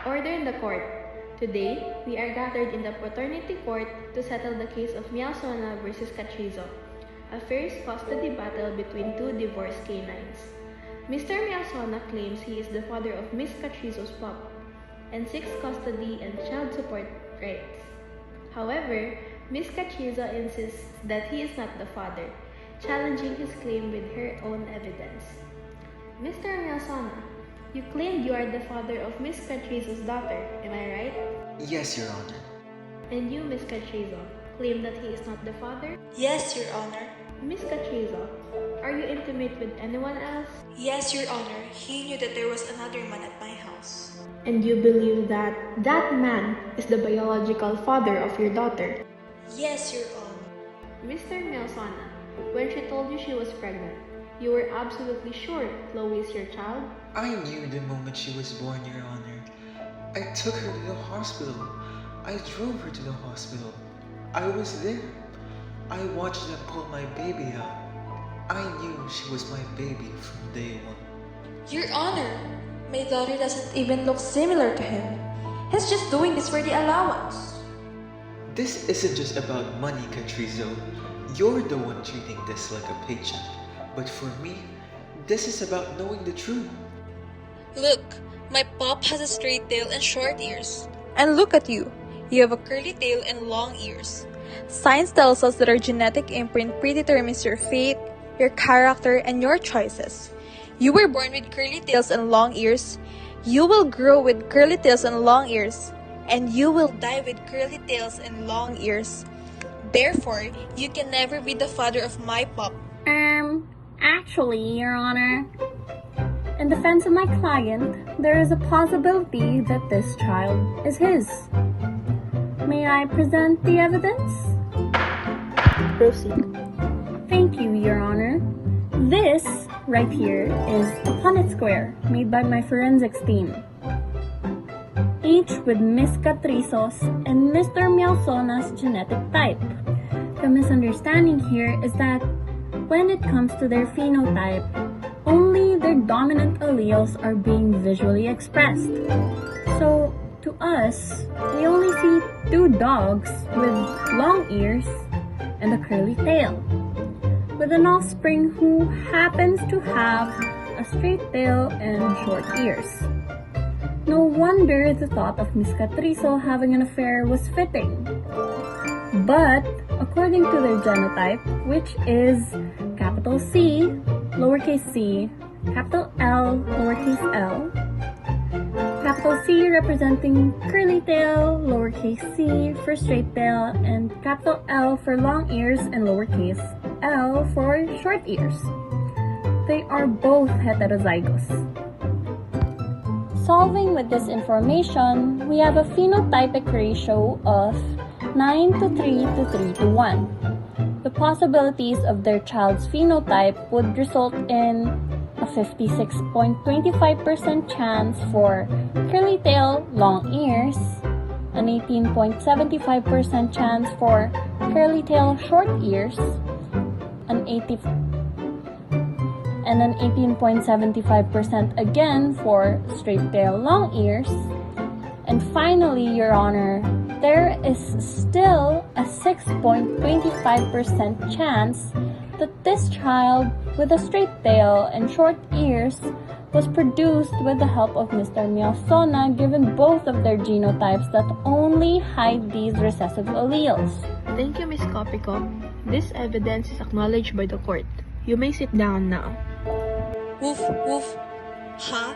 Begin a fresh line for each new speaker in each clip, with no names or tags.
Order in the court. Today, we are gathered in the paternity court to settle the case of Mialsona versus Catrizo, a fierce custody battle between two divorced canines. Mr. Mialsona claims he is the father of Miss Catrizo's pup and seeks custody and child support rights. However, Miss Catrizo insists that he is not the father, challenging his claim with her own evidence. Mr. Mialsona, you claimed you are the father of Miss Catrizo's daughter, am I right?
Yes, Your Honor.
And you, Miss Catrizo, claim that he is not the father?
Yes, Your Honor.
Miss Catrizo, are you intimate with anyone else?
Yes, Your Honor. He knew that there was another man at my house.
And you believe that that man is the biological father of your daughter?
Yes, Your Honor.
Mr. Mialsona, when she told you she was pregnant, you were absolutely sure Chloe is your child?
I knew the moment she was born, Your Honor. I took her to the hospital. I drove her to the hospital. I was there. I watched them pull my baby out. I knew she was my baby from day one.
Your Honor, my daughter doesn't even look similar to him. He's just doing this for the allowance.
This isn't just about money, Catrizo. You're the one treating this like a paycheck. But for me, this is about knowing the truth.
Look, my pup has a straight tail and short ears. And look at you. You have a curly tail and long ears. Science tells us that our genetic imprint predetermines your fate, your character, and your choices. You were born with curly tails and long ears. You will grow with curly tails and long ears. And you will die with curly tails and long ears. Therefore, you can never be the father of my pup.
Actually, Your Honor, in defense of my client, there is a possibility that this child is his. May I present the evidence?
Proceed.
Thank you, Your Honor. This right here is a Punnett square made by my forensics team, each with Miss Catrizo's and Mr. Mialsona's genetic type. The misunderstanding here is that when it comes to their phenotype, only their dominant alleles are being visually expressed. So, to us, we only see two dogs with long ears and a curly tail, with an offspring who happens to have a straight tail and short ears. No wonder the thought of Miss Catrizo having an affair was fitting. But, according to their genotype, which is capital C, lowercase c, capital L, lowercase l, capital C representing curly tail, lowercase c for straight tail, and capital L for long ears and lowercase l for short ears. They are both heterozygous. Solving with this information, we have a phenotypic ratio of 9 to 3 to 3 to 1. The possibilities of their child's phenotype would result in a 56.25% chance for curly tail, long ears, an 18.75% chance for curly tail, short ears, an 18.75% again for straight tail, long ears, and finally, Your Honor, there is still a 6.25% chance that this child with a straight tail and short ears was produced with the help of Mr. Mialsona, given both of their genotypes that only hide these recessive alleles.
Thank you, Ms. Copico. This evidence is acknowledged by the court. You may sit down now.
Woof, woof. Ha?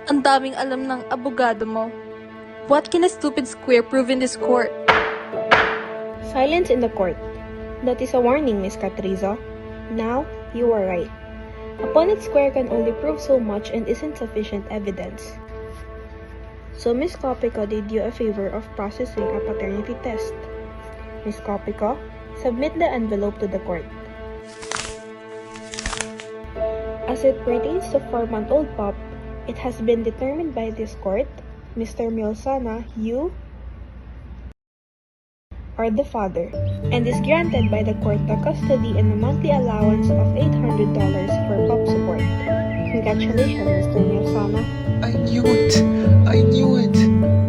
Ang daming alam ng abogado mo. What can a stupid square prove in this court?
Silence in the court. That is a warning, Miss Catrizo. Now, you are right. A Punnett square can only prove so much and isn't sufficient evidence. So Miss Copico did you a favor of processing a paternity test. Miss Copico, submit the envelope to the court. As it pertains to 4-month-old pup, it has been determined by this court, Mr. Mialsona, you are the father, and is granted by the court the custody and a monthly allowance of $800 for pup support. Congratulations, Mr. Mialsona.
I knew it. I knew it.